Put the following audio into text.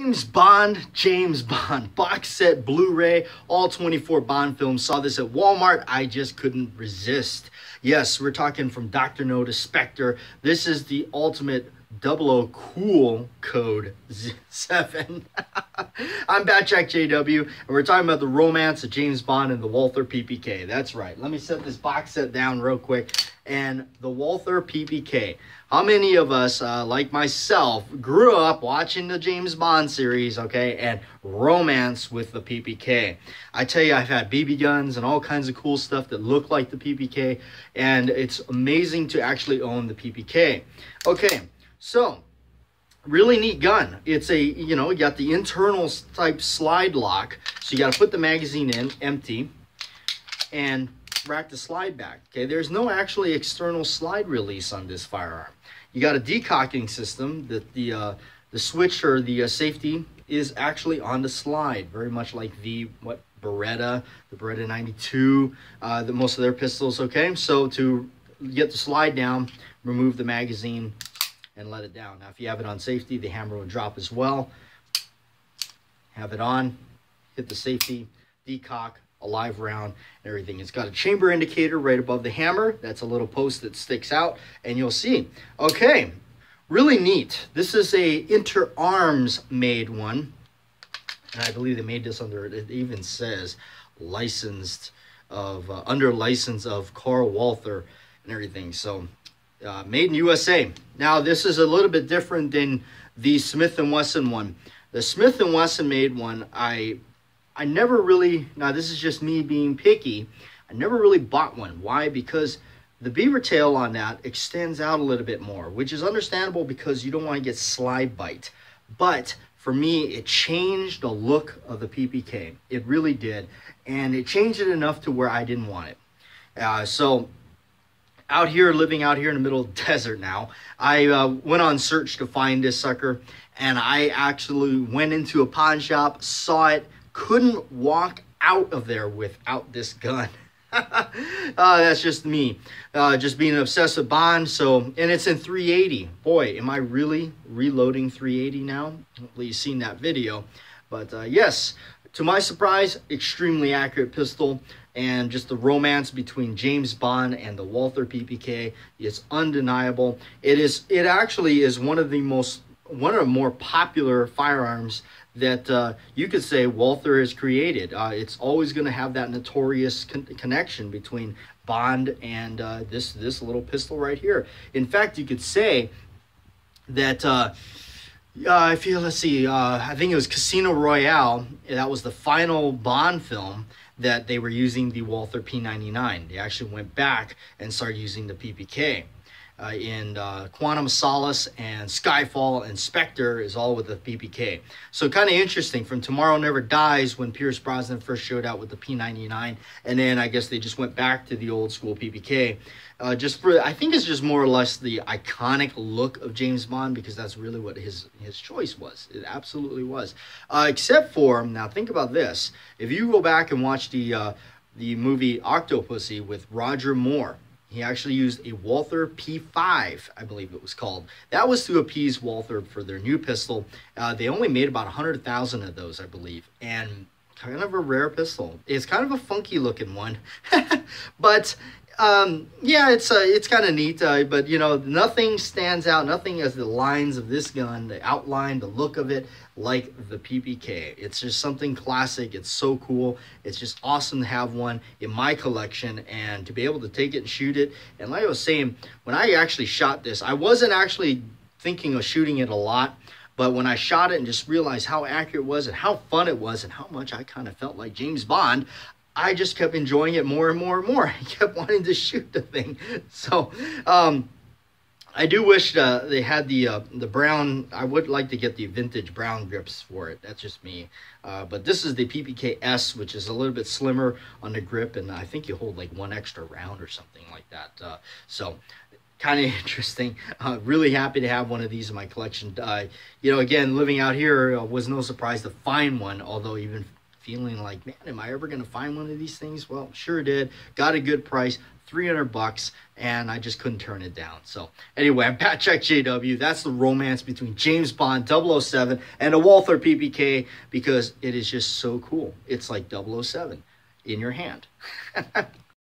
James Bond box set Blu-ray, all 24 Bond films. Saw this at Walmart. I just couldn't resist. Yes, we're talking from Dr. No to Spectre. This is the ultimate 00 cool code 7. I'm BATJAC J.W. and we're talking about the romance of James Bond and the Walther PPK. That's right. Let me set this box set down real quick. And the Walther PPK. How many of us, like myself, grew up watching the James Bond series, okay, and romance with the PPK? I tell you, I've had BB guns and all kinds of cool stuff that look like the PPK, and it's amazing to actually own the PPK. Okay, so really neat gun. It's a, you got the internal type slide lock, so you got to put the magazine in empty and rack the slide back. Okay, there's no actually external slide release on this firearm. You got a decocking system that the switch or the safety is actually on the slide, very much like the Beretta 92, most of their pistols. Okay, so to get the slide down, remove the magazine and let it down. Now if you have it on safety, the hammer will drop as well. Have it on, hit the safety, decock, a live round, and everything. It's got a chamber indicator right above the hammer. That's a little post that sticks out, and you'll see. Okay, really neat. This is a Interarms made one, and I believe they made this under, it even says licensed of under license of Carl Walther and everything. So made in USA. Now this is a little bit different than the Smith & Wesson one. The Smith & Wesson made one, I never really, now this is just me being picky, I never really bought one. Why? Because the beaver tail on that extends out a little bit more, which is understandable because you don't want to get slide bite. But for me, it changed the look of the PPK. It really did. And it changed it enough to where I didn't want it. So out here, living out here in the middle of the desert now, I went on search to find this sucker. And I actually went into a pawn shop, saw it, couldn't walk out of there without this gun. That's just me, just being obsessed with Bond. So, and it's in 380. Boy, am I really reloading 380 now? Hopefully you've seen that video. But yes, to my surprise, extremely accurate pistol, and just the romance between James Bond and the Walther PPK is undeniable. It actually is one of the more popular firearms that you could say Walther has created. It's always going to have that notorious connection between Bond and this little pistol right here. In fact, you could say that I think it was Casino Royale. That was the final Bond film that they were using the Walther P99. They actually went back and started using the PPK. In Quantum of Solace and Skyfall and Spectre is all with the PPK. So kind of interesting, from Tomorrow Never Dies, when Pierce Brosnan first showed out with the P99, and then I guess they just went back to the old school PPK. I think it's just more or less the iconic look of James Bond, because that's really what his choice was. It absolutely was. Except for, now think about this, if you go back and watch the movie Octopussy with Roger Moore, he actually used a Walther P5, I believe it was called. That was to appease Walther for their new pistol. They only made about 100,000 of those, I believe. And kind of a rare pistol. It's kind of a funky looking one. But yeah, it's kind of neat. But nothing stands out. Nothing as the lines of this gun, the outline, the look of it, like the PPK. It's just something classic. It's so cool. It's just awesome to have one in my collection and to be able to take it and shoot it. And like I was saying, when I actually shot this, I wasn't actually thinking of shooting it a lot. But when I shot it and just realized how accurate it was and how fun it was and how much I kind of felt like James Bond, I just kept enjoying it more and more and more. I kept wanting to shoot the thing. So, I do wish they had the brown. I would like to get the vintage brown grips for it. That's just me. But this is the PPK S, which is a little bit slimmer on the grip, and I think you hold like one extra round or something like that. So kind of interesting. Really happy to have one of these in my collection. Again, living out here was no surprise to find one, although even feeling like, man, am I ever going to find one of these things? Well, sure did. Got a good price. $300, and I just couldn't turn it down. So anyway, I'm BATJAC J.W. That's the romance between James Bond 007 and a Walther PPK, because it is just so cool. It's like 007 in your hand.